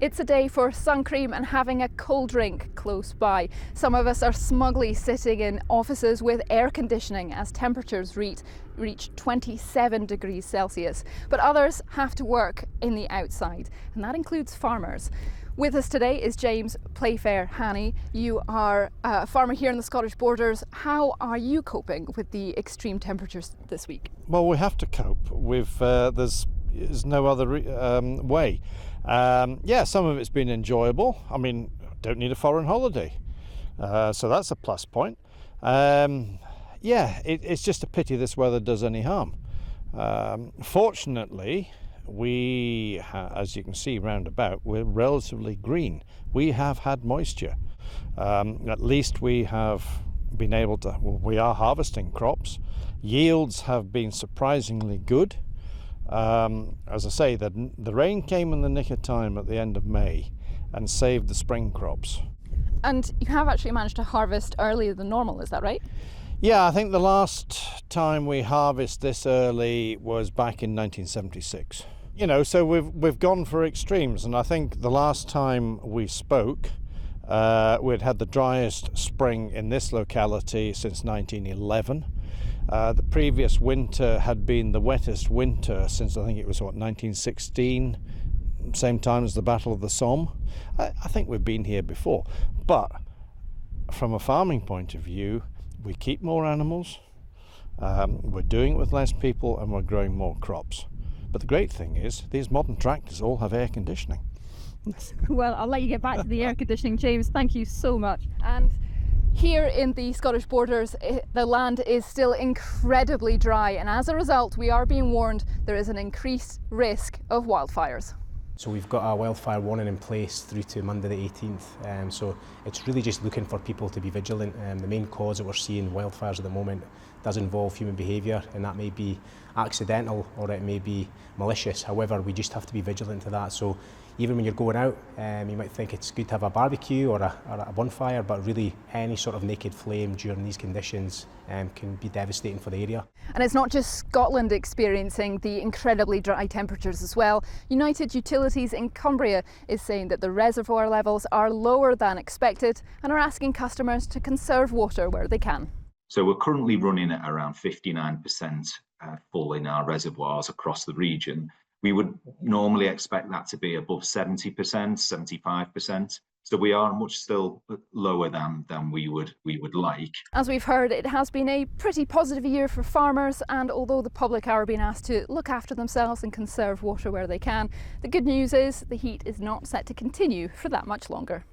It's a day for sun cream and having a cold drink close by. Some of us are smugly sitting in offices with air conditioning as temperatures reach 27 degrees Celsius. But others have to work in the outside, and that includes farmers. With us today is James Playfair-Hanny. You are a farmer here in the Scottish Borders. How are you coping with the extreme temperatures this week? Well, we have to cope with, there's no other way. Some of it's been enjoyable. I mean, don't need a foreign holiday. So that's a plus point. It's just a pity this weather does any harm. Fortunately, as you can see round about, we're relatively green. We have had moisture. At least we have been able to, we are harvesting crops. Yields have been surprisingly good. As I say, the rain came in the nick of time at the end of May and saved the spring crops. And you have actually managed to harvest earlier than normal, is that right? Yeah, I think the last time we harvested this early was back in 1976. You know, so we've gone for extremes, and I think the last time we spoke, we'd had the driest spring in this locality since 1911. The previous winter had been the wettest winter since, I think it was 1916, same time as the Battle of the Somme. I think we've been here before, but from a farming point of view, we keep more animals, we're doing it with less people, and we're growing more crops. But the great thing is, these modern tractors all have air conditioning. Well, I'll let you get back to the air conditioning, James. Thank you so much. And here in the Scottish Borders, the land is still incredibly dry, and as a result, we are being warned there is an increased risk of wildfires. So we've got a wildfire warning in place through to Monday the 18th. So it's really just looking for people to be vigilant. The main cause that we're seeing wildfires at the moment does involve human behaviour, and that may be accidental or it may be malicious. However, we just have to be vigilant to that. So even when you're going out, you might think it's good to have a barbecue or a bonfire, but really any sort of naked flame during these conditions can be devastating for the area. And it's not just Scotland experiencing the incredibly dry temperatures as well. United Utilities in Cumbria is saying that the reservoir levels are lower than expected and are asking customers to conserve water where they can. So we're currently running at around 59% full in our reservoirs across the region. We would normally expect that to be above 70%, 75%. So we are much still lower than we would like. As we've heard, it has been a pretty positive year for farmers, and although the public are being asked to look after themselves and conserve water where they can, the good news is the heat is not set to continue for that much longer.